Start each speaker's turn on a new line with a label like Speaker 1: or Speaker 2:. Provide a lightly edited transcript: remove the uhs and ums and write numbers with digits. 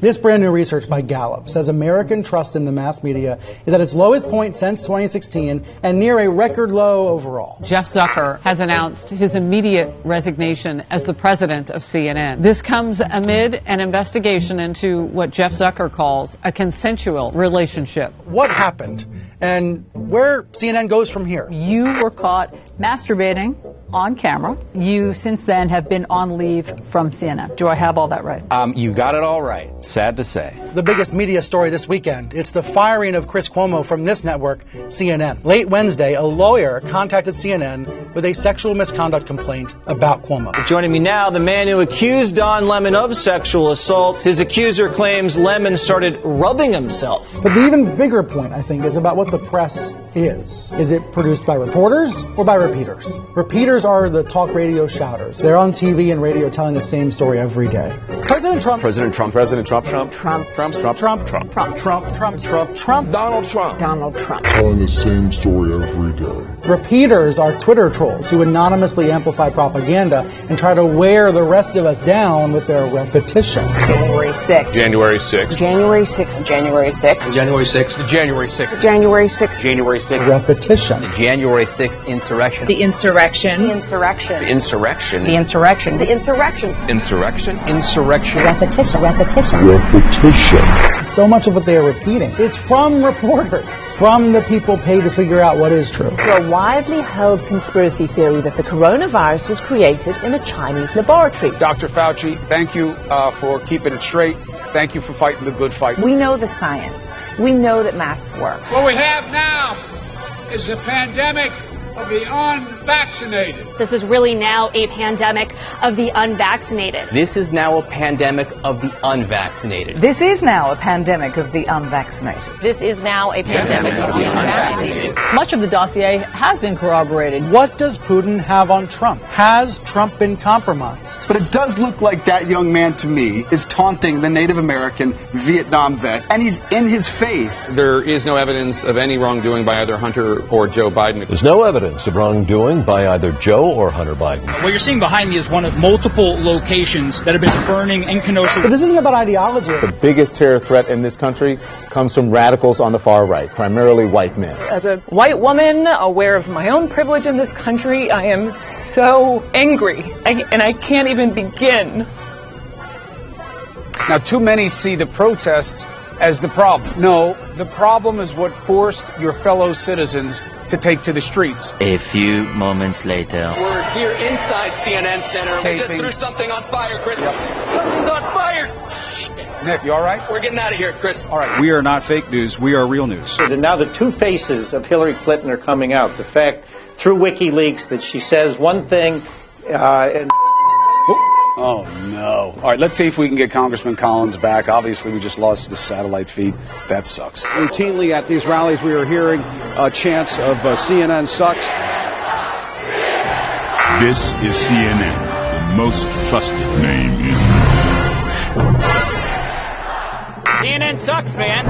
Speaker 1: This brand new research by Gallup says American trust in the mass media is at its lowest point since 2016 and near a record low overall.
Speaker 2: Jeff Zucker has announced his immediate resignation as the president of CNN. This comes amid an investigation into what Jeff Zucker calls a consensual relationship.
Speaker 1: What happened and where CNN goes from here?
Speaker 3: You were caught masturbating on camera. You, since then, have been on leave from CNN. Do I have all that right?
Speaker 4: You got it all right. Sad to say.
Speaker 1: The biggest media story this weekend, it's the firing of Chris Cuomo from this network, CNN. Late Wednesday, a lawyer contacted CNN with a sexual misconduct complaint about Cuomo.
Speaker 5: Joining me now, the man who accused Don Lemon of sexual assault. His accuser claims Lemon started rubbing himself.
Speaker 1: But the even bigger point, I think, is about what the press is. Is it produced by reporters or by repeaters? Repeaters are the talk radio shouters. They're on TV and radio telling the same story every day. President Trump.
Speaker 4: President Trump. President Trump.
Speaker 3: Trump.
Speaker 1: Trump. Trump. Trump. Trump. Trump. Trump. Trump. Trump. Trump. Trump.
Speaker 4: Donald Trump.
Speaker 3: Donald Trump.
Speaker 6: Telling the same story every day.
Speaker 1: Repeaters are Twitter trolls who anonymously amplify propaganda and try to wear the rest of us down with their repetition.
Speaker 7: January 6th.
Speaker 4: January 6th.
Speaker 7: January 6th. January 6th.
Speaker 4: January 6th. January 6th.
Speaker 7: January 6th.
Speaker 4: January 6th.
Speaker 1: Repetition.
Speaker 4: The January 6th insurrection.
Speaker 7: The insurrection. The insurrection.
Speaker 4: The insurrection.
Speaker 7: The insurrection. The insurrection.
Speaker 4: Insurrection. Insurrection.
Speaker 7: Repetition. Repetition.
Speaker 6: Repetition.
Speaker 1: So much of what they are repeating is from reporters, from the people paid to figure out what is true.
Speaker 7: A widely held conspiracy theory that the coronavirus was created in a Chinese laboratory.
Speaker 8: Dr. Fauci, thank you for keeping it straight. Thank you for fighting the good fight.
Speaker 7: We know the science. We know that masks work.
Speaker 9: What we have now is a pandemic of the unvaccinated.
Speaker 10: This is really now a pandemic of the unvaccinated.
Speaker 4: This is now a pandemic of the unvaccinated.
Speaker 3: This is now a pandemic of the unvaccinated.
Speaker 10: This is now a pandemic of the unvaccinated.
Speaker 3: Much of the dossier has been corroborated.
Speaker 1: What does Putin have on Trump? Has Trump been compromised?
Speaker 11: But it does look like that young man to me is taunting the Native American Vietnam vet, and he's in his face.
Speaker 8: There is no evidence of any wrongdoing by either Hunter or Joe Biden.
Speaker 12: There's no evidence of wrongdoing by either Joe or Hunter Biden.
Speaker 13: What you're seeing behind me is one of multiple locations that have been burning in Kenosha.
Speaker 1: But this isn't about ideology.
Speaker 14: The biggest terror threat in this country comes from radicals on the far right, primarily white men.
Speaker 15: As a white woman, aware of my own privilege in this country, I am so angry, and I can't even begin.
Speaker 8: Now, too many see the protests as the problem. No, the problem is what forced your fellow citizens to take to the streets.
Speaker 16: A few moments later.
Speaker 5: We're here inside CNN Center. We just threw something on fire, Chris. Yep. Something's on fire!
Speaker 8: Nick, you all right?
Speaker 5: We're getting out of here, Chris.
Speaker 8: All right. We are not fake news. We are real news.
Speaker 17: And now the two faces of Hillary Clinton are coming out. The fact, through WikiLeaks, that she says one thing and...
Speaker 8: Oh, no. All right, let's see if we can get Congressman Collins back. Obviously, we just lost the satellite feed. That sucks.
Speaker 11: Routinely at these rallies, we are hearing chants of CNN sucks.
Speaker 6: This is CNN, the most trusted name in.
Speaker 5: CNN sucks, man.